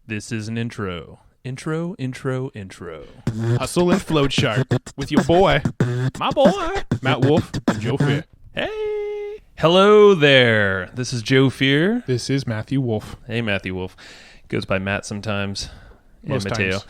This is an intro. Intro. Hustle and Float Chart with your boy, My boy, Matt Wolf and Joe Fear. Hey. Hello there. This is Joe Fear. This is Matthew Wolf. Hey, Matthew Wolf. Goes by Matt sometimes. Most and Mateo. times.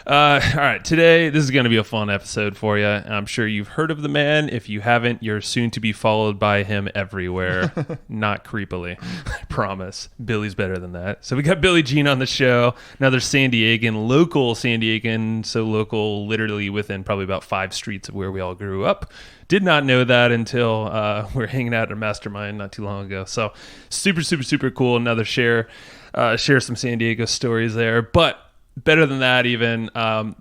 All right, today, this is going to be a fun episode for you. I'm sure you've heard of the man. If you haven't, you're soon to be followed by him everywhere. Not creepily, I promise. Billy's better than that. So we got Billy Jean on the show, another San Diegan, local San Diegan, so local literally within probably about 5 streets of where we all grew up. Did not know that until we were hanging out at a mastermind not too long ago. So super cool. Another share some San Diego stories there. But better than that even,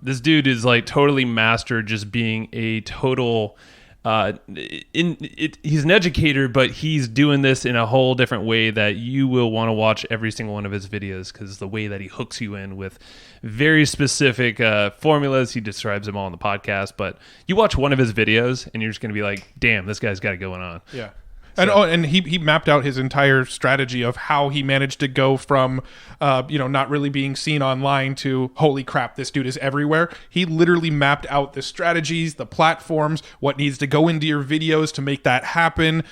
this dude is like totally mastered just being a total he's an educator, but he's doing this in a whole different way that you will want to watch every single one of his videos, because the way that he hooks you in with very specific formulas. He describes them all on the podcast, but you watch one of his videos and you're just going to be like, damn, this guy's got it going on. Yeah. And he mapped out his entire strategy of how he managed to go from, not really being seen online to, holy crap, this dude is everywhere. He literally mapped out the strategies, the platforms, what needs to go into your videos to make that happen,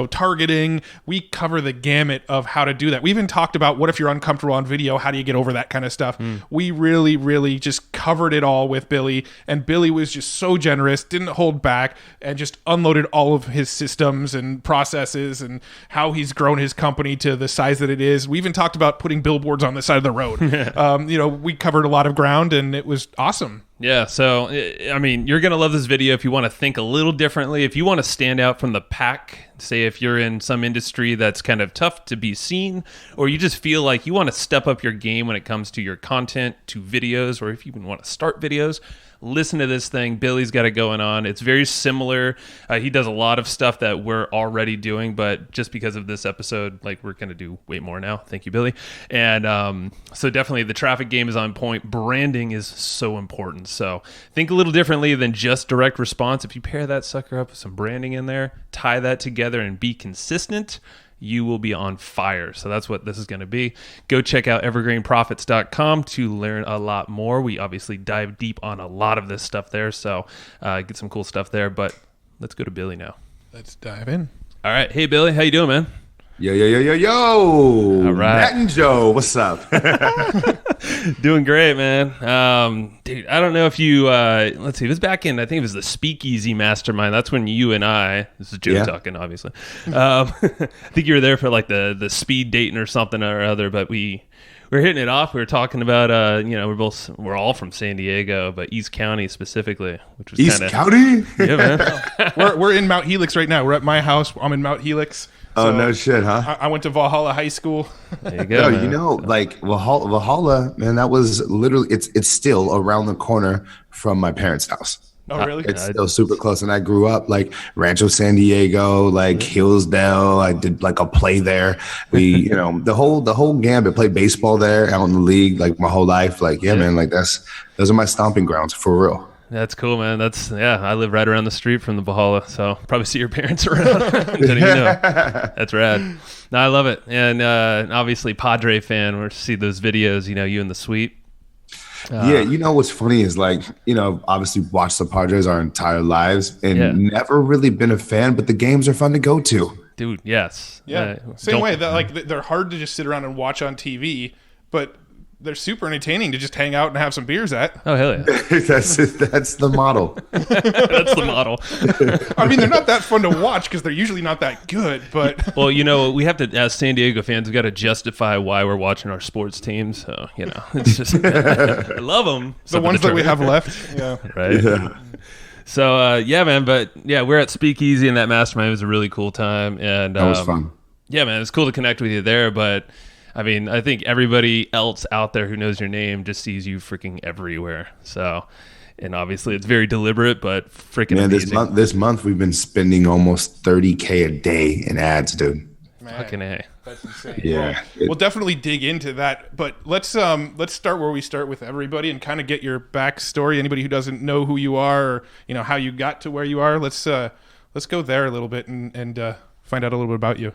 targeting. We cover the gamut of how to do that. We even talked about what if you're uncomfortable on video, how do you get over that kind of stuff? We really just covered it all with Billy, and Billy was just so generous, didn't hold back, and just unloaded all of his systems and processes and how he's grown his company to the size that it is. We even talked about putting billboards on the side of the road. We covered a lot of ground, and it was awesome. Yeah, so, I mean, you're going to love this video if you want to think a little differently. If you want to stand out from the pack, say if you're in some industry that's kind of tough to be seen, or you just feel like you want to step up your game when it comes to your content, to videos, or if you even want to start videos, listen to this thing. Billy's got it going on. It's very similar. He does a lot of stuff that we're already doing, but just because of this episode, like, we're going to do way more now. Thank you, Billy. And so definitely the traffic game is on point. Branding is so important. So think a little differently than just direct response. If you pair that sucker up with some branding in there, tie that together and be consistent, you will be on fire. So that's what this is going to be. Go check out evergreenprofits.com to learn a lot more. We obviously dive deep on a lot of this stuff there, so get some cool stuff there. But let's go to Billy now. Let's dive in. All right. Hey, Billy. How you doing, man? Yo. All right. Matt and Joe, what's up? Doing great, man. Dude, I don't know if you, let's see, it was back in, I think it was the Speakeasy Mastermind. That's when you and I, this is Joe talking, obviously. I think you were there for like the speed dating or something or other, but we were hitting it off. We were talking about, we're all from San Diego, but East County specifically, which was East County? Yeah, man. We're in Mount Helix right now. We're at my house. I'm in Mount Helix. Oh, no shit, huh? I went to Valhalla High School. There you go, man. Like Valhalla, man, that was literally, it's still around the corner from my parents' house. Oh, really? It's still super close. And I grew up like Rancho San Diego, like Hillsdale. I did like a play there. We, the whole gambit, played baseball there out in the league, like my whole life. Like, man, like those are my stomping grounds for real. That's cool, man. I live right around the street from the Valhalla, so probably see your parents around. Didn't even know. That's rad. No, I love it. And obviously Padre fan, we're to see those videos, you in the suite. What's funny is like, obviously watched the Padres our entire lives and never really been a fan, but the games are fun to go to. Dude, yes. Yeah. Same way. That they're hard to just sit around and watch on TV, but they're super entertaining to just hang out and have some beers at. Oh, hell yeah. That's the model. That's the model. I mean, they're not that fun to watch because they're usually not that good, but... Well, we have to, as San Diego fans, we've got to justify why we're watching our sports teams. So, it's just... I love them. The ones that we have left. Yeah. Right? Yeah. So, man. But, we're at Speakeasy, and that mastermind was a really cool time. And that was fun. Yeah, man. It's cool to connect with you there, but... I mean, I think everybody else out there who knows your name just sees you freaking everywhere. So, and obviously it's very deliberate, but freaking amazing. This month we've been spending almost $30K a day in ads, dude. Man, fucking A. That's insane. Yeah. We'll definitely dig into that, but let's start where we start with everybody and kind of get your backstory. Anybody who doesn't know who you are, or how you got to where you are, let's go there a little bit and find out a little bit about you.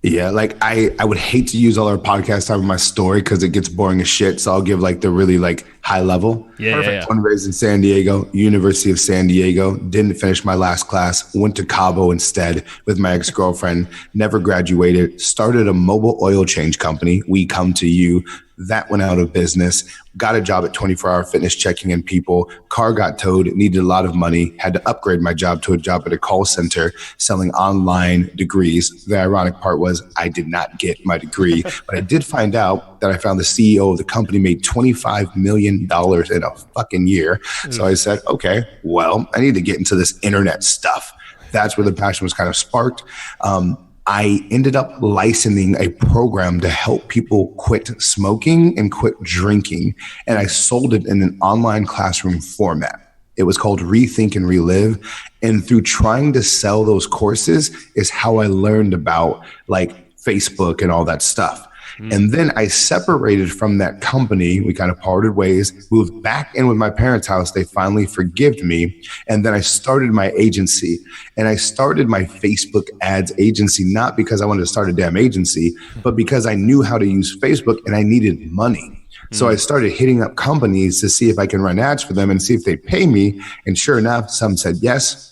Yeah, like I would hate to use all our podcast time in my story because it gets boring as shit. So I'll give like the really like high level. Yeah. Born and raised in San Diego, University of San Diego. Didn't finish my last class. Went to Cabo instead with my ex-girlfriend. Never graduated. Started a mobile oil change company. We Come to You. That went out of business. Got a job at 24 Hour Fitness checking in people. Car got towed. Needed a lot of money. Had to upgrade my job to a job at a call center selling online degrees. The ironic part was I did not get my degree, but I did find out that I found the CEO of the company made $25 million in a fucking year. So I said, okay, well, I need to get into this internet stuff. That's where the passion was kind of sparked. I ended up licensing a program to help people quit smoking and quit drinking. And I sold it in an online classroom format. It was called Rethink and Relive. And through trying to sell those courses is how I learned about like Facebook and all that stuff. And then I separated from that company. We kind of parted ways, moved back in with my parents' house. They finally forgave me. And then I started my agency, and I started my Facebook ads agency, not because I wanted to start a damn agency, but because I knew how to use Facebook and I needed money. So I started hitting up companies to see if I can run ads for them and see if they pay me. And sure enough, some said yes.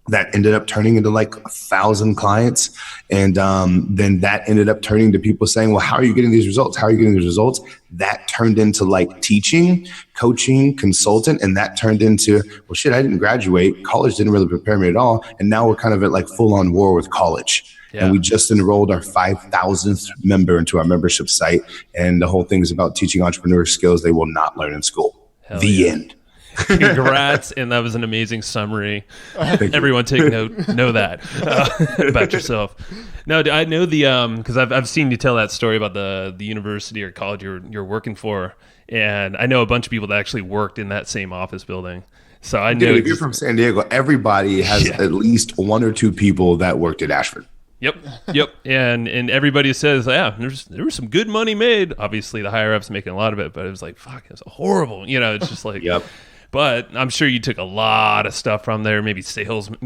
That ended up turning into like 1,000 clients. And then that ended up turning to people saying, well, how are you getting these results? How are you getting these results? That turned into like teaching, coaching, consultant. And that turned into, well, shit, I didn't graduate. College didn't really prepare me at all. And now we're kind of at like full on war with college. Yeah. And we just enrolled our 5,000th member into our membership site. And the whole thing is about teaching entrepreneurs skills they will not learn in school. Hell the yeah. end. Congrats, and that was an amazing summary. Everyone take note, know that about yourself. No, I know the because I've seen you tell that story about the university or college you're working for, and I know a bunch of people that actually worked in that same office building. So I know. Dude, if you're from San Diego, everybody has at least one or two people that worked at Ashford. Yep. And everybody says, yeah, there was some good money made. Obviously, the higher ups making a lot of it, but it was like, fuck, it was horrible. You know, it's just like, Yep. But I'm sure you took a lot of stuff from there, maybe sales team.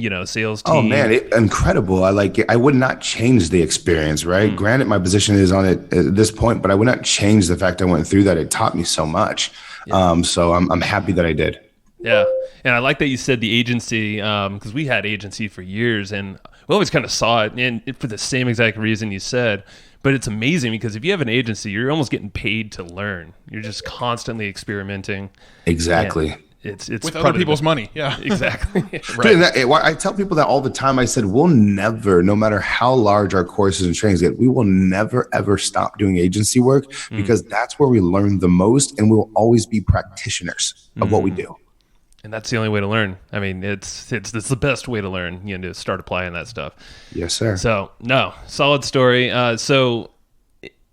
Oh man, incredible. I like it. I would not change the experience, right? Granted, my position is on it at this point, but I would not change the fact I went through that. It taught me so much. Yeah. So I'm happy that I did. Yeah. And I like that you said the agency, because we had agency for years and we always kind of saw it and for the same exact reason you said. But it's amazing because if you have an agency, you're almost getting paid to learn. You're just constantly experimenting. Exactly. And it's with other people's money. Yeah, exactly. Right. Dude, I tell people that all the time. I said, we'll never, no matter how large our courses and trainings get, we will never, ever stop doing agency work because that's where we learn the most and we'll always be practitioners of what we do. And that's the only way to learn. I mean, it's the best way to learn, to start applying that stuff. Yes, sir. So, no, solid story. So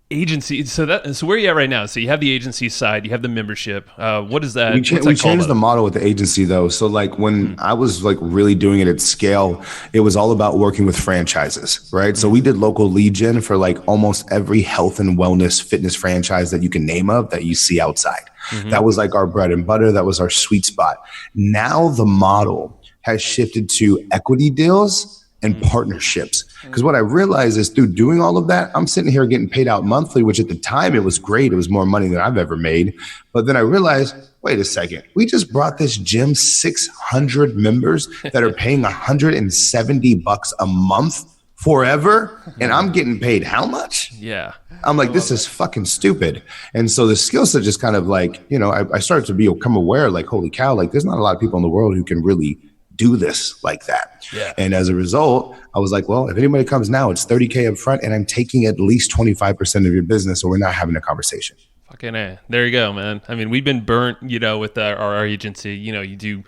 agency. So where are you at right now? So you have the agency side, you have the membership. What is that? We changed the model with the agency though. So like when I was like really doing it at scale, it was all about working with franchises, right? So we did local lead gen for like almost every health and wellness fitness franchise that you can name of that you see outside. That was like our bread and butter. That was our sweet spot. Now the model has shifted to equity deals and partnerships. Because what I realized is through doing all of that, I'm sitting here getting paid out monthly, which at the time it was great. It was more money than I've ever made. But then I realized, wait a second, we just brought this gym 600 members that are paying $170 a month forever. And I'm getting paid how much? Yeah. I'm like, this is fucking stupid. And so the skill set just kind of like, I started to become aware, like, holy cow, like there's not a lot of people in the world who can really do this like that. Yeah. And as a result, I was like, well, if anybody comes now, it's $30K up front and I'm taking at least 25% of your business or we're not having a conversation. Fucking A. There you go, man. I mean, we've been burnt, with our agency. You do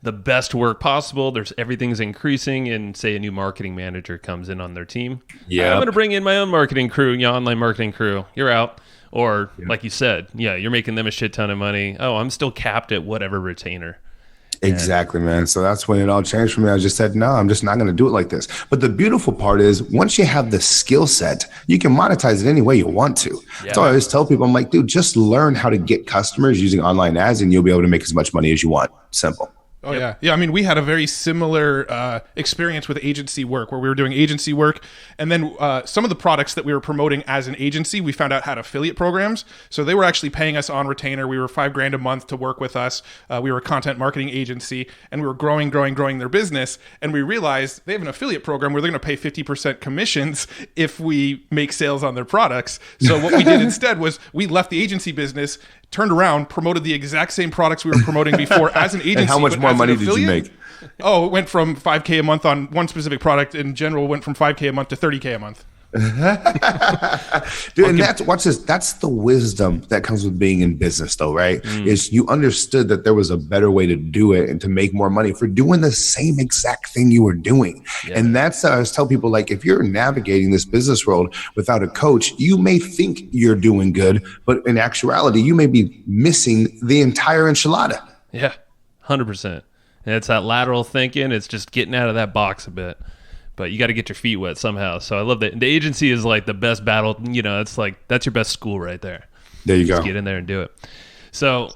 the best work possible. Everything's increasing and say a new marketing manager comes in on their team. Yeah. I'm going to bring in my own marketing crew, online marketing crew. You're out. Or like you said, you're making them a shit ton of money. Oh, I'm still capped at whatever retainer. Exactly, man. So that's when it all changed for me. I just said, no, I'm just not going to do it like this. But the beautiful part is once you have the skill set, you can monetize it any way you want to. Yeah. So I always tell people, I'm like, dude, just learn how to get customers using online ads and you'll be able to make as much money as you want. Simple. Oh, yeah. Yeah, I mean, we had a very similar experience with agency work where we were doing agency work. And then some of the products that we were promoting as an agency, we found out had affiliate programs. So they were actually paying us on retainer. We were $5,000 a month to work with us. We were a content marketing agency, and we were growing their business. And we realized they have an affiliate program where they're going to pay 50% commissions if we make sales on their products. So what we did instead was we left the agency business, turned around, promoted the exact same products we were promoting before as an agency. And how much more money did you make? Oh, it went from $5,000 a month on one specific product. In general, went from $5,000 a month to $30,000 a month. Dude, and watch this. That's the wisdom that comes with being in business, though, right? Is you understood that there was a better way to do it and to make more money for doing the same exact thing you were doing. Yeah. And that's I always tell people, like, if you're navigating this business world without a coach, you may think you're doing good, but in actuality, you may be missing the entire enchilada. Yeah, 100%. And it's that lateral thinking. It's just getting out of that box a bit. But you got to get your feet wet somehow. So I love that. The agency is like the best battle. You know, it's like that's your best school right there. There you go. Just get in there and do it. So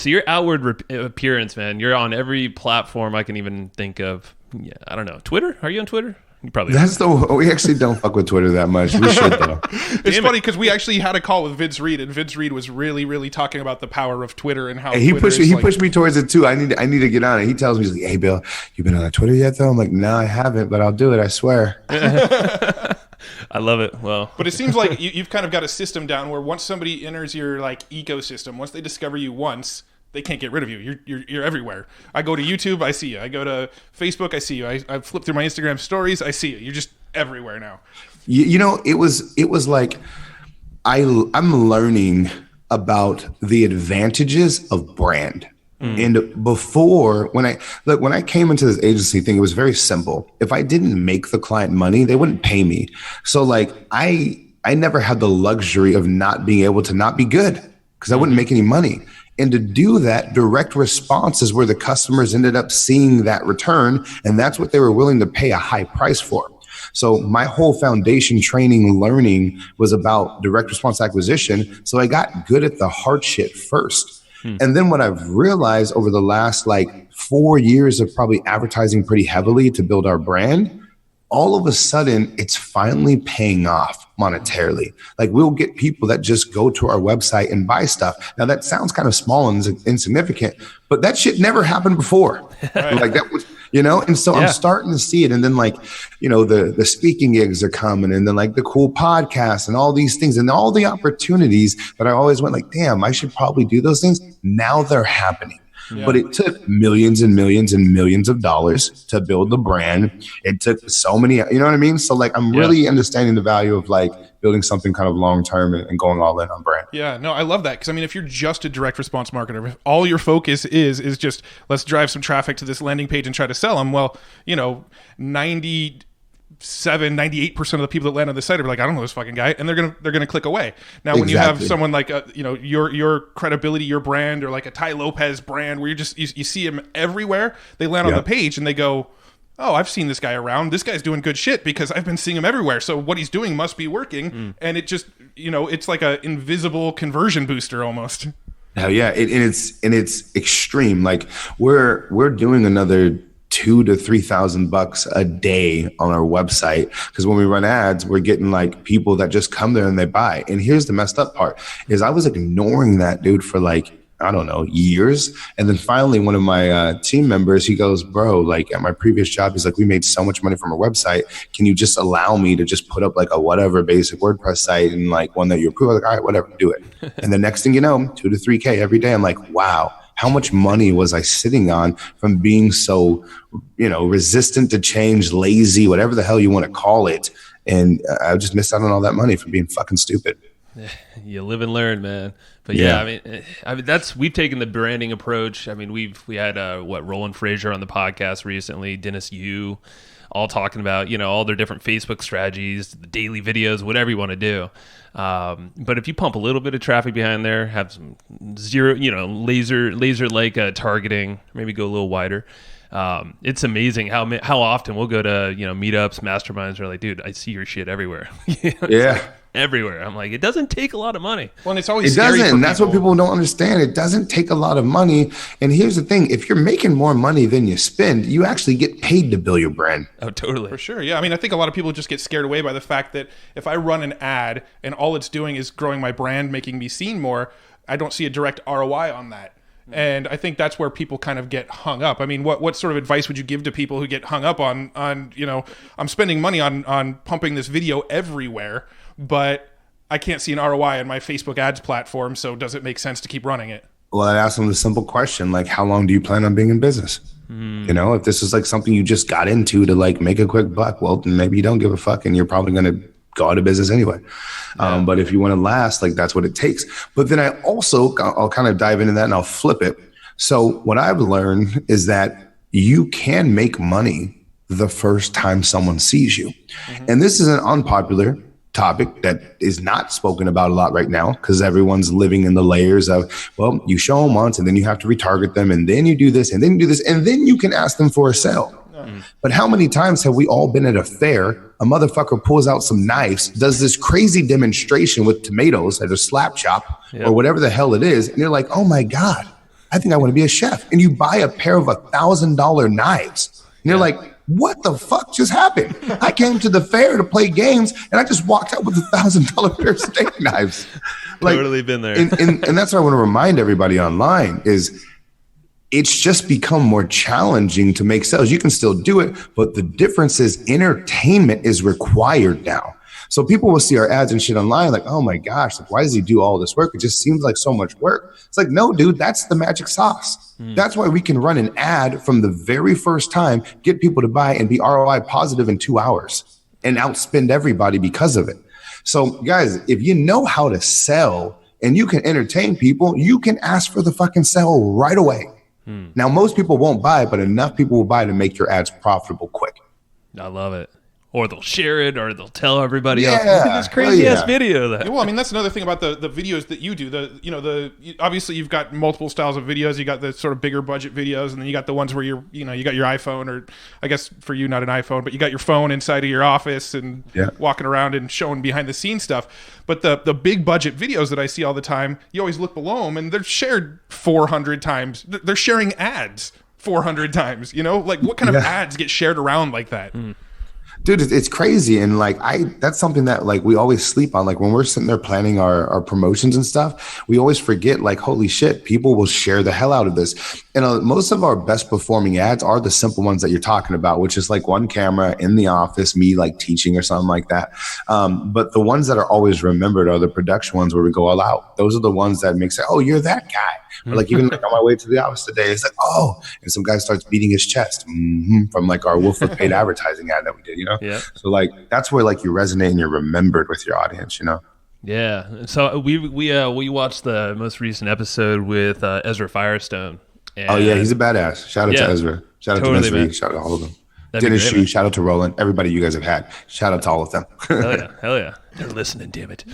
your outward appearance, man, you're on every platform I can even think of. Yeah, I don't know. Twitter? Are you on Twitter? You probably we actually don't fuck with Twitter that much. We should, though. It's funny because we actually had a call with Vince Reed, and Vince Reed was really, really talking about the power of Twitter and how he pushed me towards it too. I need to get on it. He tells me, he's like, "Hey, Bill, you been on Twitter yet?" Though I'm like, "No, I haven't, but I'll do it. I swear." I love it. Well, but it seems like you've kind of got a system down where once somebody enters your like ecosystem, once they discover you once, they can't get rid of you. You're everywhere. I go to YouTube, I see you. I go to Facebook, I see you. I flip through my Instagram stories, I see you. You're just everywhere now. You know, it was like I'm learning about the advantages of brand. And before, when I came into this agency thing, it was very simple. If I didn't make the client money, they wouldn't pay me. So like I never had the luxury of not being able to not be good because I wouldn't make any money. And to do that, direct response is where the customers ended up seeing that return. And that's what they were willing to pay a high price for. So my whole foundation training learning was about direct response acquisition. So I got good at the hard shit first. And then what I've realized over the last like 4 years of probably advertising pretty heavily to build our brand, all of a sudden it's finally paying off monetarily. Like we'll get people that just go to our website and buy stuff. Now that sounds kind of small and insignificant, but that shit never happened before. Right. Like that was, you know, and so I'm starting to see it. And then like, you know, the speaking gigs are coming and then like the cool podcasts and all these things and all the opportunities that I always went like, damn, I should probably do those things. Now they're happening. Yeah. But it took millions and millions and millions of dollars to build the brand. It took so many, you know what I mean? So like, I'm really understanding the value of like building something kind of long-term and going all in on brand. Yeah, no, I love that. Cause I mean, if you're just a direct response marketer, if all your focus is just let's drive some traffic to this landing page and try to sell them. Well, you know, 98% of the people that land on the site are like, I don't know this fucking guy, and they're gonna click away. Now, when you have someone like you know, your credibility, your brand, or like a Ty Lopez brand, where you see him everywhere, they land on the page and they go, oh, I've seen this guy around. This guy's doing good shit because I've been seeing him everywhere. So what he's doing must be working, and it just, you know, it's like a invisible conversion booster almost. Hell yeah, it's extreme. Like we're doing another $2,000 to $3,000 a day on our website because when we run ads, we're getting like people that just come there and they buy. And here's the messed up part is I was ignoring that dude for like, I don't know, years. And then finally one of my team members, he goes, bro, like at my previous job, he's like, we made so much money from our website. Can you just allow me to just put up like a whatever basic WordPress site and like one that you approve? I'm like, all right, whatever, do it. And the next thing you know, 2 to 3K every day. I'm like, wow. How much money was I sitting on from being so, you know, resistant to change, lazy, whatever the hell you want to call it. And I just missed out on all that money from being fucking stupid. You live and learn, man. But I mean, we've taken the branding approach. I mean, we had Roland Frazier on the podcast recently, Dennis Yu, all talking about, you know, all their different Facebook strategies, the daily videos, whatever you want to do. But if you pump a little bit of traffic behind there, have some laser like targeting, maybe go a little wider. It's amazing how often we'll go to, you know, meetups, masterminds, are like, dude, I see your shit everywhere. Yeah. everywhere. I'm like, it doesn't take a lot of money. Well, and it's always It scary doesn't. for That's what people don't understand. It doesn't take a lot of money. And here's the thing: if you're making more money than you spend, you actually get paid to build your brand. Oh, totally. For sure. Yeah. I mean, I think a lot of people just get scared away by the fact that if I run an ad and all it's doing is growing my brand, making me seen more, I don't see a direct ROI on that. And I think that's where people kind of get hung up. I mean, what sort of advice would you give to people who get hung up on I'm spending money on pumping this video everywhere, but I can't see an ROI on my Facebook ads platform, so does it make sense to keep running it? Well, I asked them the simple question, like, how long do you plan on being in business? You know, if this is like something you just got into to like make a quick buck, well, then maybe you don't give a fuck and you're probably going to go out of business anyway. But if you want to last, like that's what it takes. But then I'll kind of dive into that and I'll flip it. So what I've learned is that you can make money the first time someone sees you. And this is an unpopular topic that is not spoken about a lot right now because everyone's living in the layers of, well, you show them once and then you have to retarget them and then you do this and then you do this and then you can ask them for a sale. But how many times have we all been at a fair? A motherfucker pulls out some knives, does this crazy demonstration with tomatoes at a slap chop or whatever the hell it is. And you're like, oh my God, I think I want to be a chef. And you buy a pair of $1,000 knives. And you're like, what the fuck just happened? I came to the fair to play games and I just walked out with $1,000 pair of steak knives. Like, Totally been there. and that's what I want to remind everybody online is it's just become more challenging to make sales. You can still do it, but the difference is entertainment is required now. So people will see our ads and shit online like, oh my gosh, like, why does he do all this work? It just seems like so much work. It's like, no, dude, that's the magic sauce. That's why we can run an ad from the very first time, get people to buy and be ROI positive in 2 hours and outspend everybody because of it. So guys, if you know how to sell and you can entertain people, you can ask for the fucking sale right away. Now, most people won't buy, but enough people will buy to make your ads profitable quick. I love it. Or they'll share it, or they'll tell everybody else. Yeah. Look at this crazy ass Yeah. video. That. Well, I mean, that's another thing about the videos that you do. Obviously you've got multiple styles of videos. You got the sort of bigger budget videos, and then you got the ones where you got your iPhone, or I guess for you, not an iPhone, but you got your phone inside of your office and walking around and showing behind the scenes stuff. But the big budget videos that I see all the time, you always look below them and they're shared 400 times. They're sharing ads 400 times, like what kind of ads get shared around like that? Dude, it's crazy. And like, that's something that like we always sleep on. Like when we're sitting there planning our promotions and stuff, we always forget like, holy shit, people will share the hell out of this. And most of our best performing ads are the simple ones that you're talking about, which is like one camera in the office, me like teaching or something like that. But the ones that are always remembered are the production ones where we go all out. Those are the ones that make say, oh, you're that guy. Or like even like on my way to the office today, it's like, oh, and some guy starts beating his chest from like our Wolf of Paid advertising ad that we did, Yeah. So like that's where like you resonate and you're remembered with your audience, Yeah. So we watched the most recent episode with Ezra Firestone. And Oh yeah, he's a badass. Shout out to Ezra. Shout out to Miss Reed. Shout out to all of them. Dennis Shu, shout out to Roland. Everybody you guys have had. Shout out to all of them. Hell yeah. They're listening, damn it.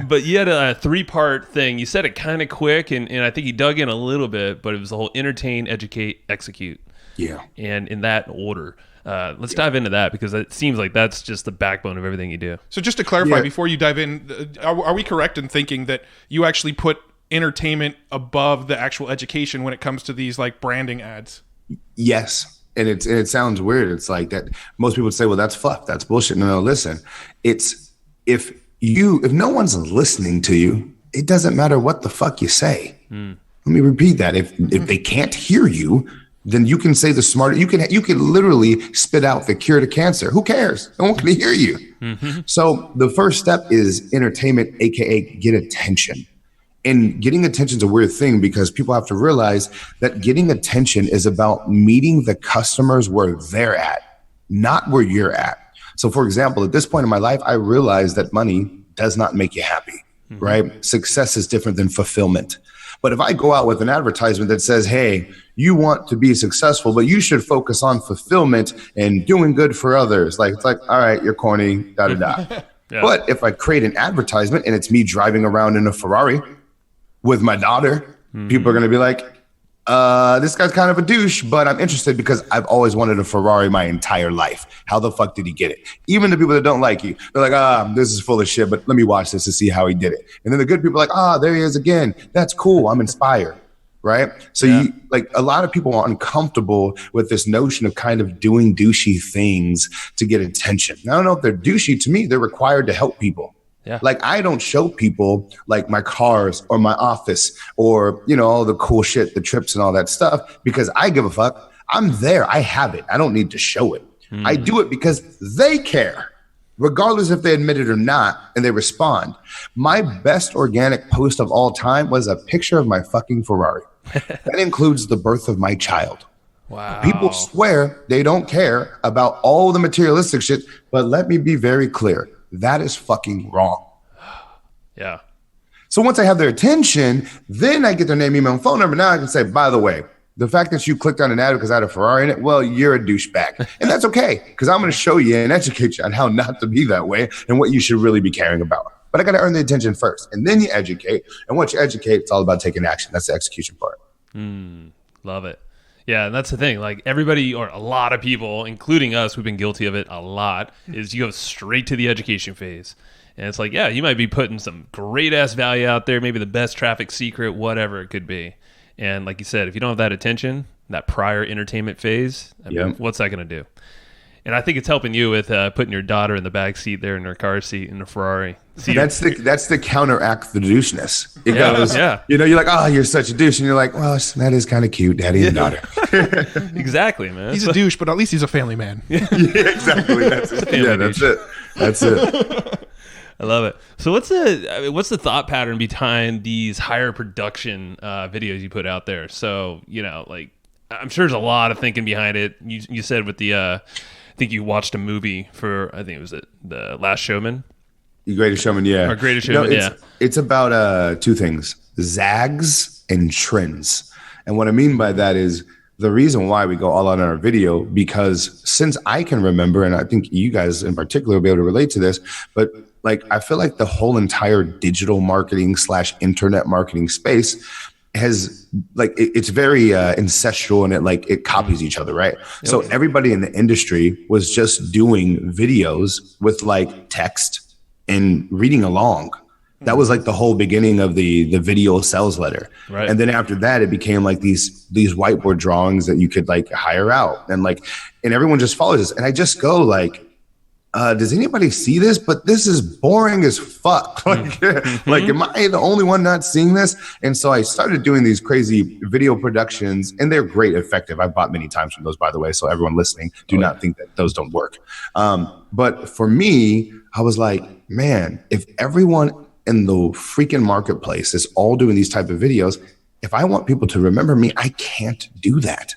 But you had a 3-part thing. You said it kind of quick, and I think you dug in a little bit, but it was the whole entertain, educate, execute. Yeah. And in that order. Let's dive into that because it seems like that's just the backbone of everything you do. So just to clarify, before you dive in, are we correct in thinking that you actually put entertainment above the actual education when it comes to these like branding ads? Yes. And it sounds weird. It's like that. Most people would say, well, that's fluff. That's bullshit. No, listen, it's if no one's listening to you, it doesn't matter what the fuck you say. Let me repeat that. If they can't hear you, then you can say the smarter, you can literally spit out the cure to cancer. Who cares? No one can hear you. So the first step is entertainment, AKA get attention. And getting attention is a weird thing because people have to realize that getting attention is about meeting the customers where they're at, not where you're at. So for example, at this point in my life, I realized that money does not make you happy, right? Success is different than fulfillment. But if I go out with an advertisement that says, hey, you want to be successful, but you should focus on fulfillment and doing good for others. Like, it's like, all right, you're corny, da-da-da. Yeah. But if I create an advertisement and it's me driving around in a Ferrari with my daughter, people are going to be like, this guy's kind of a douche, but I'm interested because I've always wanted a Ferrari my entire life. How the fuck did he get it? Even the people that don't like you, they're like, this is full of shit, but let me watch this to see how he did it. And then the good people are like, there he is again. That's cool. I'm inspired. Right. So you like a lot of people are uncomfortable with this notion of kind of doing douchey things to get attention. I don't know if they're douchey. To me, they're required to help people. Yeah. Like I don't show people like my cars or my office or, all the cool shit, the trips and all that stuff because I give a fuck. I'm there. I have it. I don't need to show it. I do it because they care, regardless if they admit it or not, and they respond. My best organic post of all time was a picture of my fucking Ferrari. That includes the birth of my child. Wow. People swear they don't care about all the materialistic shit, but let me be very clear. That is fucking wrong. Yeah. So once I have their attention, then I get their name, email, and phone number. Now I can say, by the way, the fact that you clicked on an ad because I had a Ferrari in it, well, you're a douchebag. And that's okay, because I'm going to show you and educate you on how not to be that way and what you should really be caring about. But I got to earn the attention first, and then you educate. And once you educate, it's all about taking action. That's the execution part. Love it. Yeah, and that's the thing. Like everybody, or a lot of people, including us, we've been guilty of it a lot, is you go straight to the education phase. And it's like, yeah, you might be putting some great-ass value out there, maybe the best traffic secret, whatever it could be. And like you said, if you don't have that attention, that prior entertainment phase, I mean, what's that going to do? And I think it's helping you with putting your daughter in the back seat there in her car seat in the Ferrari. See, that's the counteract the doucheness. It goes, you're like, you're such a douche. And you're like, well, that is kind of cute, daddy and daughter. Exactly, man. He's a douche, but at least he's a family man. Yeah, exactly. That's it. That's it. I love it. So what's the thought pattern behind these higher production videos you put out there? So, like I'm sure there's a lot of thinking behind it. You said with the I think you watched a movie for, I think it was the Last Showman. The Greatest Showman, yeah. Or Greatest Showman, It's about two things, zags and trends. And what I mean by that is the reason why we go all out on our video, because since I can remember, and I think you guys in particular will be able to relate to this, but like I feel like the whole entire digital marketing / internet marketing space has like it's very ancestral, and it copies each other, right? Yep. So everybody in the industry was just doing videos with like text and reading along. That was like the whole beginning of the video sales letter. Right. And then after that, it became like these whiteboard drawings that you could like hire out, and everyone just follows this. And I just go like, does anybody see this? But this is boring as fuck. Like, am I the only one not seeing this? And so I started doing these crazy video productions, and they're great, effective. I've bought many times from those, by the way. So everyone listening, do not think that those don't work. But for me, I was like, man, if everyone in the freaking marketplace is all doing these type of videos, if I want people to remember me, I can't do that.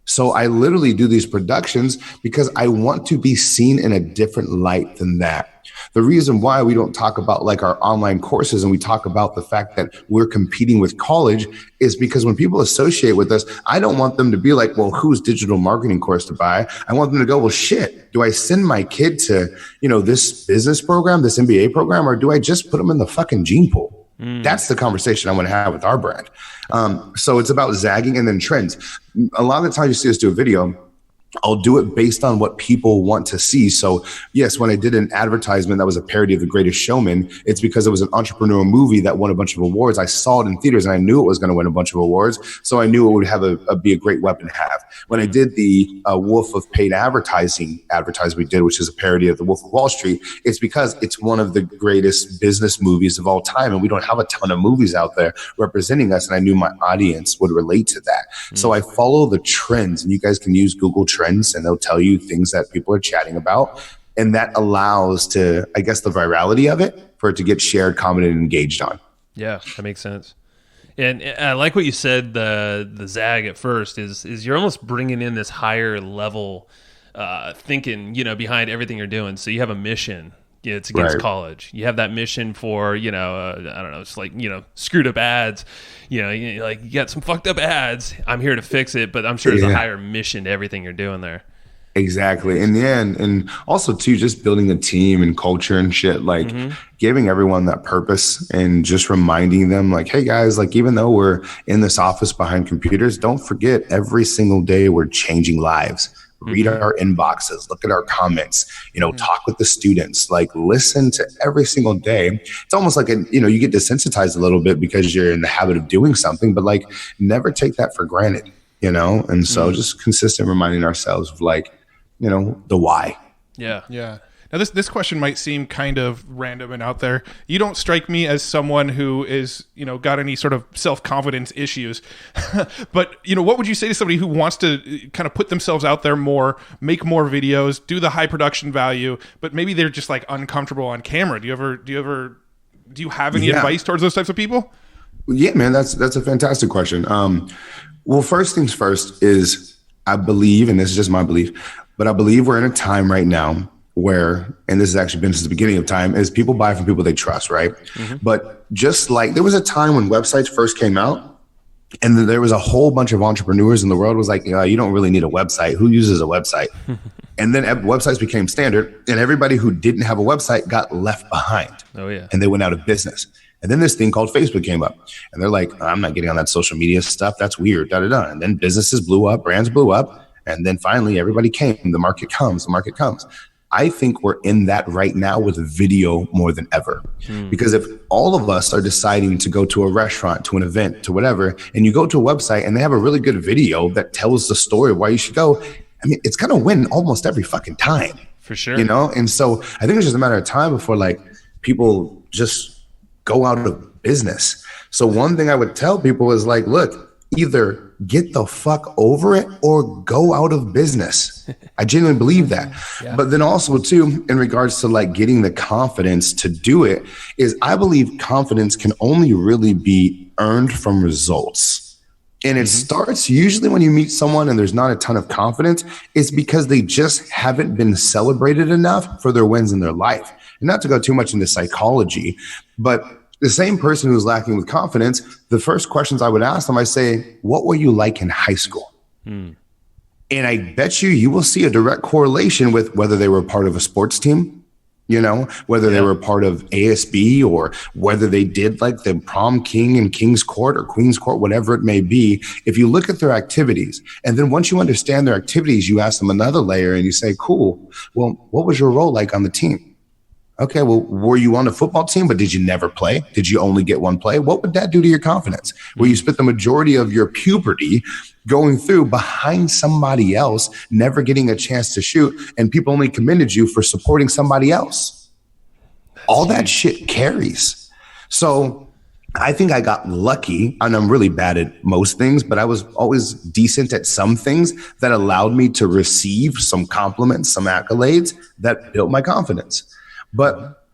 So I literally do these productions because I want to be seen in a different light than that. The reason why we don't talk about like our online courses and we talk about the fact that we're competing with college is because when people associate with us, I don't want them to be like, well, whose digital marketing course to buy? I want them to go, well, shit, do I send my kid to, this business program, this MBA program, or do I just put them in the fucking gene pool? That's the conversation I want to have with our brand. So it's about zagging and then trends. A lot of the time you see us do a video, I'll do it based on what people want to see. So yes, when I did an advertisement that was a parody of The Greatest Showman, it's because it was an entrepreneurial movie that won a bunch of awards. I saw it in theaters and I knew it was going to win a bunch of awards. So I knew it would have be a great weapon to have. When I did the Wolf of Paid Advertising we did, which is a parody of The Wolf of Wall Street, it's because it's one of the greatest business movies of all time. And we don't have a ton of movies out there representing us. And I knew my audience would relate to that. So I follow the trends, and you guys can use Google Trends and they'll tell you things that people are chatting about. And that allows to, I guess, the virality of it for it to get shared, commented, and engaged on. Yeah, that makes sense. And I like what you said, the zag at first is you're almost bringing in this higher level thinking, behind everything you're doing. So you have a mission. It's against college. You have that mission for, I don't know, it's like, screwed up ads. You got some fucked up ads. I'm here to fix it, but I'm sure there's a higher mission to everything you're doing there. Exactly. In the end, and also too, just building a team and culture and shit, like giving everyone that purpose and just reminding them like, hey guys, like even though we're in this office behind computers, don't forget every single day we're changing lives. Read our inboxes, look at our comments, talk with the students, like listen to every single day. It's almost like, you get desensitized a little bit because you're in the habit of doing something, but like never take that for granted, And so just consistent reminding ourselves of like, the why. Yeah. Yeah. Now, this question might seem kind of random and out there. You don't strike me as someone who is, got any sort of self-confidence issues. But, what would you say to somebody who wants to kind of put themselves out there more, make more videos, do the high production value, but maybe they're just like uncomfortable on camera? Do you have any advice towards those types of people? Yeah, man, that's a fantastic question. Well, first things first is I believe, and this is just my belief, but I believe we're in a time right now where, and this has actually been since the beginning of time, is people buy from people they trust, right? But just like there was a time when websites first came out, and then there was a whole bunch of entrepreneurs in the world was like, you don't really need a website. Who uses a website? And then websites became standard, and everybody who didn't have a website got left behind. Oh yeah, and they went out of business. And then this thing called Facebook came up, and they're like, I'm not getting on that social media stuff. That's weird. Da da da. And then businesses blew up, brands blew up. And then finally, everybody came. The market comes. I think we're in that right now with video more than ever. Because if all of us are deciding to go to a restaurant, to an event, to whatever, and you go to a website and they have a really good video that tells the story of why you should go, I mean, it's going to win almost every fucking time. For sure. And so I think it's just a matter of time before like people just go out of business. So one thing I would tell people is like, look, either get the fuck over it or go out of business. I genuinely believe that. Yeah. But then also too, in regards to like getting the confidence to do it, is I believe confidence can only really be earned from results. And it starts usually when you meet someone and there's not a ton of confidence, it's because they just haven't been celebrated enough for their wins in their life. And not to go too much into psychology, but the same person who's lacking with confidence, the first questions I would ask them, I say, what were you like in high school? And I bet you will see a direct correlation with whether they were part of a sports team, whether they were part of ASB or whether they did like the prom king and king's court or queen's court, whatever it may be. If you look at their activities, and then once you understand their activities, you ask them another layer and you say, cool, well, what was your role like on the team? Okay, well, were you on the football team, but did you never play? Did you only get one play? What would that do to your confidence? Where you spent the majority of your puberty going through behind somebody else, never getting a chance to shoot, and people only commended you for supporting somebody else. All that shit carries. So I think I got lucky, and I'm really bad at most things, but I was always decent at some things that allowed me to receive some compliments, some accolades that built my confidence. But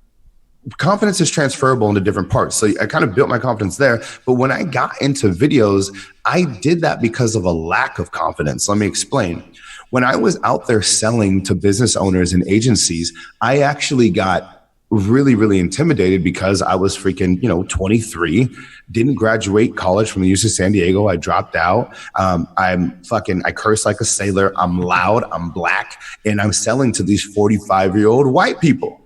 confidence is transferable into different parts. So I kind of built my confidence there. But when I got into videos, I did that because of a lack of confidence. Let me explain. When I was out there selling to business owners and agencies, I actually got really, really intimidated because I was freaking, 23, didn't graduate college from the UC San Diego. I dropped out. I curse like a sailor. I'm loud. I'm black. And I'm selling to these 45-year-old white people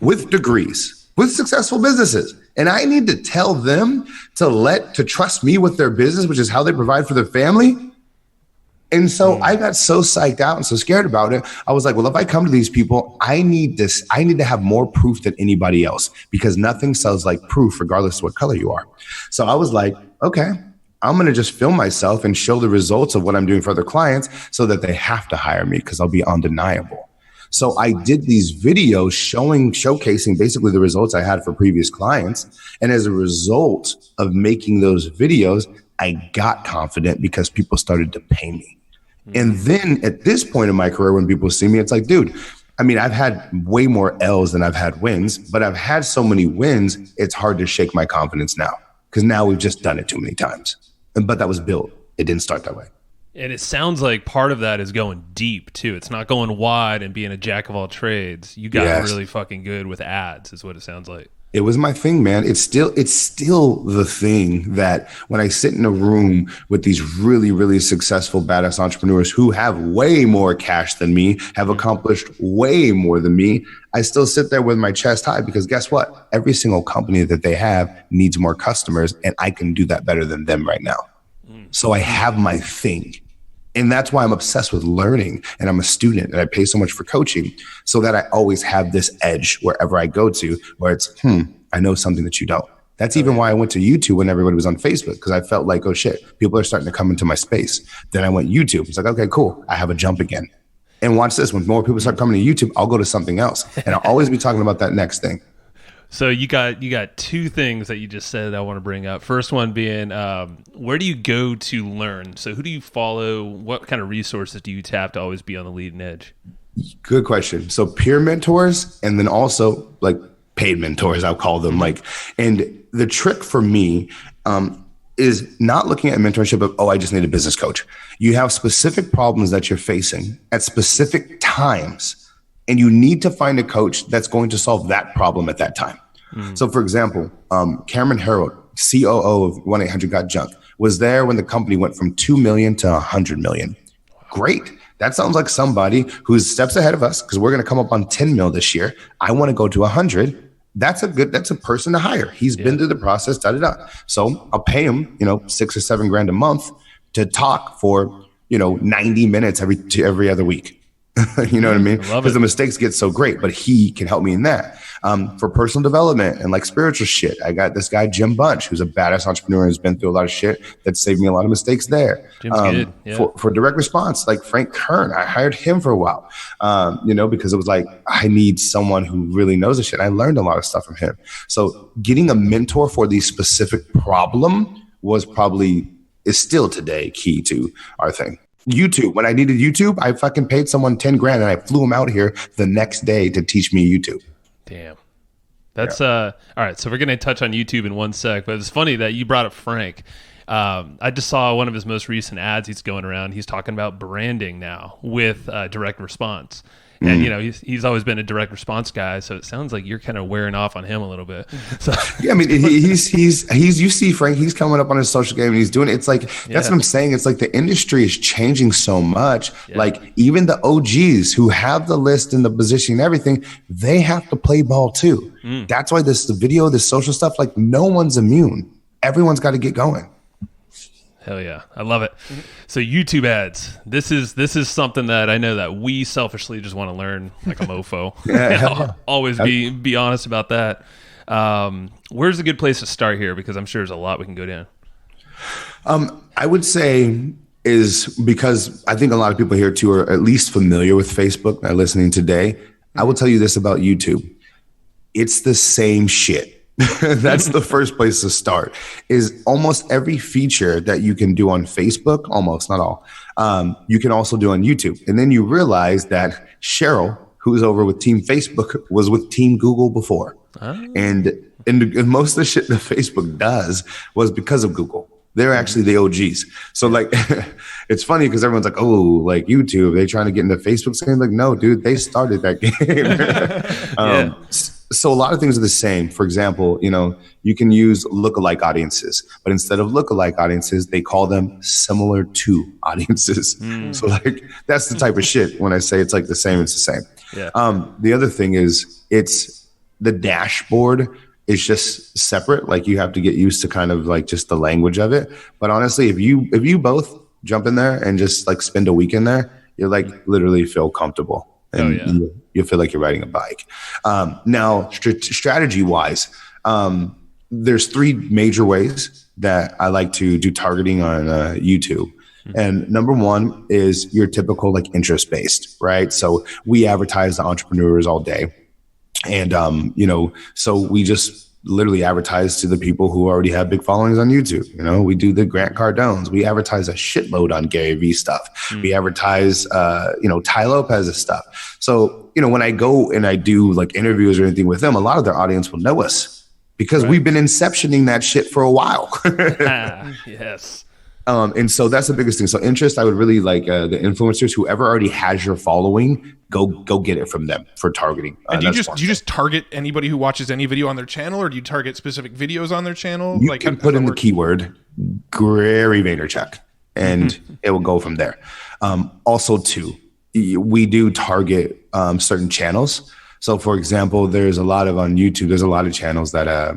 with degrees, with successful businesses. And I need to tell them to trust me with their business, which is how they provide for their family. And so I got so psyched out and so scared about it. I was like, well, if I come to these people, I need to have more proof than anybody else, because nothing sells like proof, regardless of what color you are. So I was like, okay, I'm going to just film myself and show the results of what I'm doing for other clients so that they have to hire me, because I'll be undeniable. So I did these videos showcasing basically the results I had for previous clients. And as a result of making those videos, I got confident because people started to pay me. And then at this point in my career, when people see me, it's like, dude, I mean, I've had way more L's than I've had wins, but I've had so many wins, it's hard to shake my confidence now, because now we've just done it too many times. But that was built. It didn't start that way. And it sounds like part of that is going deep too. It's not going wide and being a jack of all trades. You got really fucking good with ads is what it sounds like. It was my thing, man. It's still the thing that when I sit in a room with these really, really successful badass entrepreneurs who have way more cash than me, have accomplished way more than me, I still sit there with my chest high because guess what? Every single company that they have needs more customers, and I can do that better than them right now. So I have my thing. And that's why I'm obsessed with learning, and I'm a student and I pay so much for coaching so that I always have this edge wherever I go to where it's, I know something that you don't. That's even why I went to YouTube when everybody was on Facebook, because I felt like, oh shit, people are starting to come into my space. Then I went YouTube. It's like, okay, cool. I have a jump again. And watch this. When more people start coming to YouTube, I'll go to something else. And I'll always be talking about that next thing. So you got two things that you just said I want to bring up. First one being, where do you go to learn? So who do you follow? What kind of resources do you tap to always be on the leading edge? Good question. So peer mentors, and then also like paid mentors, I'll call them. And the trick for me is not looking at mentorship of, I just need a business coach. You have specific problems that you're facing at specific times, and you need to find a coach that's going to solve that problem at that time. So for example, Cameron Harold, COO of 1-800-GOT-JUNK, was there when the company went from 2 million to 100 million. Great. That sounds like somebody who's steps ahead of us, because we're going to come up on 10 mil this year. I want to go to 100. That's a person to hire. He's been through the process, So I'll pay him, $6 or $7 grand a month to talk for, 90 minutes every other week. You know what I mean? Because the mistakes get so great, but he can help me in that. For personal development and like spiritual shit, I got this guy, Jim Bunch, who's a badass entrepreneur who's been through a lot of shit that saved me a lot of mistakes there. Jim's good. Yeah. For direct response, like Frank Kern, I hired him for a while, because it was like, I need someone who really knows the shit. I learned a lot of stuff from him. So getting a mentor for the specific problem is still today key to our thing. YouTube. When I needed YouTube, I fucking paid someone 10 grand and I flew him out here the next day to teach me YouTube. Damn. That's all right. So we're going to touch on YouTube in one sec, but it's funny that you brought up Frank. I just saw one of his most recent ads. He's going around. He's talking about branding now with direct response. And, he's always been a direct response guy. So it sounds like you're kind of wearing off on him a little bit. So. Yeah, I mean, he's you see Frank, he's coming up on his social game and he's doing it. It's like, that's what I'm saying. It's like the industry is changing so much. Yeah. Like even the OGs who have the list and the position and everything, they have to play ball too. That's why the video, this social stuff, like no one's immune. Everyone's got to get going. Hell yeah. I love it. So YouTube ads, this is something that I know that we selfishly just want to learn like a mofo. Always be honest about that. Where's a good place to start here? Because I'm sure there's a lot we can go down. I would say is because I think a lot of people here too are at least familiar with Facebook, are listening today. I will tell you this about YouTube. It's the same shit. That's the first place to start. Is almost every feature that you can do on Facebook, almost not all, you can also do on YouTube. And then you realize that Cheryl, who's over with Team Facebook, was with Team Google before. And most of the shit that Facebook does was because of Google. They're actually the OGs. So like, it's funny because everyone's like, oh, like YouTube, they trying to get into Facebook. So I'm like, no, dude, they started that game. So a lot of things are the same. For example, you can use lookalike audiences, but instead of lookalike audiences, they call them similar to audiences. So like, that's the type of shit when I say it's like the same, it's the same. Yeah. The other thing is it's the dashboard is just separate. Like you have to get used to kind of like just the language of it. But honestly, if you both jump in there and just like spend a week in there, you're like literally feel comfortable. And you'll feel like you're riding a bike. Now, strategy wise, there's 3 major ways that I like to do targeting on YouTube. And number 1 is your typical like interest based, right? So we advertise to entrepreneurs all day. And, so we just literally advertise to the people who already have big followings on YouTube. We do the Grant Cardones. We advertise a shitload on Gary Vee stuff. We advertise, Ty Lopez's stuff. So, when I go and I do like interviews or anything with them, a lot of their audience will know us because we've been inceptioning that shit for a while. Yes. And so that's the biggest thing. So interest, I would really like the influencers, whoever already has your following, go get it from them for targeting. And do you just target anybody who watches any video on their channel, or do you target specific videos on their channel? You can put in the keyword Gary Vaynerchuk, and it will go from there. Also, too, we do target certain channels. So, for example, there's a lot of on YouTube. There's a lot of channels that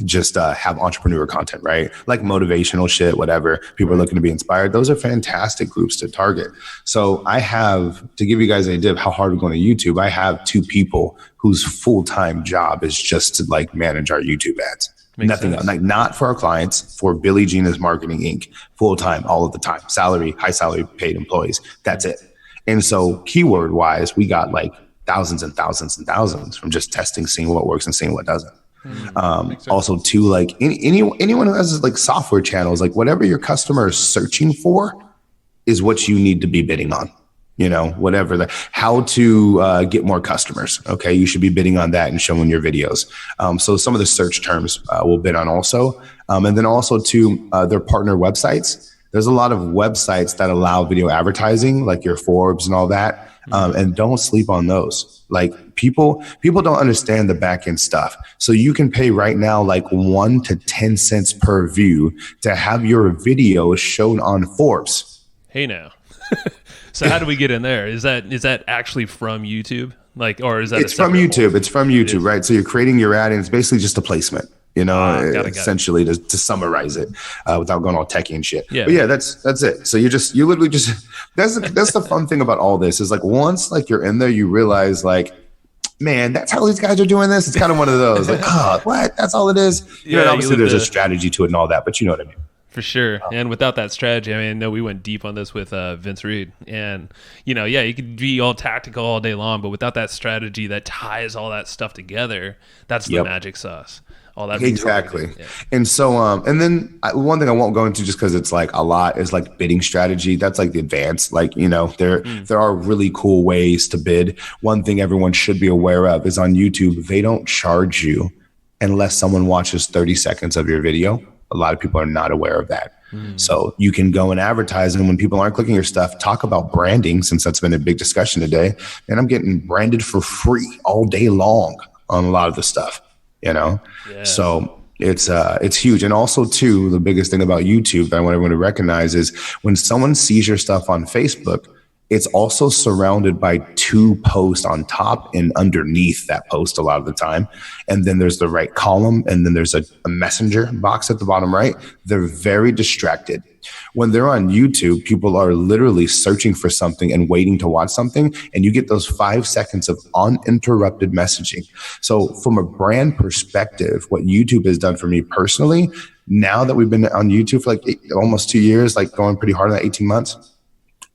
just have entrepreneur content, right? Like motivational shit, whatever. People are looking to be inspired. Those are fantastic groups to target. So I have, to give you guys an idea of how hard we're going to YouTube, I have 2 people whose full-time job is just to like manage our YouTube ads. Nothing else. Like not for our clients, for Billie Jean's Marketing Inc. Full-time, all of the time. Salary, high salary paid employees. That's it. And so keyword wise, we got like thousands and thousands and thousands from just testing, seeing what works and seeing what doesn't. Also too, like anyone who has like software channels, like whatever your customer is searching for is what you need to be bidding on, whatever how to get more customers. Okay. You should be bidding on that and showing your videos. So some of the search terms we'll bid on also. And then also too, their partner websites. There's a lot of websites that allow video advertising, like your Forbes and all that. And don't sleep on those. Like people don't understand the back end stuff. So you can pay right now like 1 to 10 cents per view to have your video shown on Forbes. Hey now. So how do we get in there? Is that actually from YouTube? Like, or is that it's from YouTube? It's from YouTube, right? So you're creating your ad and it's basically just a placement. Essentially to summarize it without going all techie and shit. Yeah. But yeah, that's it. So you literally just that's the fun thing about all this is like once like you're in there, you realize like, man, that's how these guys are doing this. It's kind of one of those like, what? That's all it is. Obviously there's a strategy to it and all that, but you know what I mean. For sure. And without that strategy, I mean, no, we went deep on this with Vince Reed. And, you could be all tactical all day long, but without that strategy that ties all that stuff together, that's the magic sauce. All that exactly. Yeah. And so, and then one thing I won't go into just because it's like a lot is like bidding strategy. That's like the advanced, like, there are really cool ways to bid. One thing everyone should be aware of is on YouTube, they don't charge you unless someone watches 30 seconds of your video. A lot of people are not aware of that. So you can go and advertise. And when people aren't clicking your stuff, talk about branding, since that's been a big discussion today. And I'm getting branded for free all day long on a lot of the stuff, So it's huge. And also too, the biggest thing about YouTube that I want everyone to recognize is when someone sees your stuff on Facebook, it's also surrounded by 2 posts on top and underneath that post a lot of the time. And then there's the right column, and then there's a messenger box at the bottom right. They're very distracted. When they're on YouTube, people are literally searching for something and waiting to watch something, and you get those 5 seconds of uninterrupted messaging. So from a brand perspective, what YouTube has done for me personally, now that we've been on YouTube for like almost 2 years, like going pretty hard on that 18 months,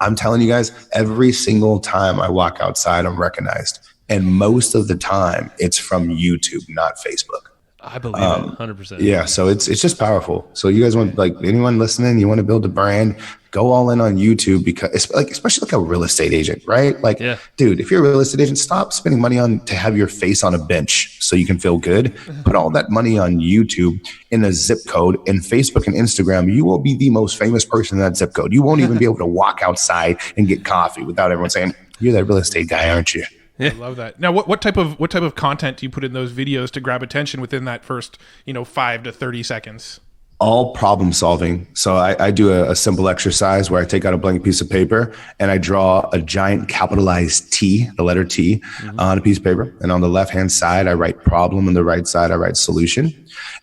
I'm telling you guys, every single time I walk outside, I'm recognized. And most of the time, it's from YouTube, not Facebook. I believe it, 100%. Yeah, so it's just powerful. So you guys want, like, anyone listening, you want to build a brand, go all in on YouTube, because it's like, especially like a real estate agent, right? Like, dude, if you're a real estate agent, stop spending money on to have your face on a bench so you can feel good. Put all that money on YouTube in a zip code. In Facebook and Instagram, you will be the most famous person in that zip code. You won't even be able to walk outside and get coffee without everyone saying, "You're that real estate guy, aren't you?" I love that. Now, what type of content do you put in those videos to grab attention within that first 5 to 30 seconds? All problem solving. So I do a simple exercise where I take out a blank piece of paper and I draw a giant capitalized T, the letter T, on a piece of paper. And on the left-hand side, I write problem. On the right side, I write solution.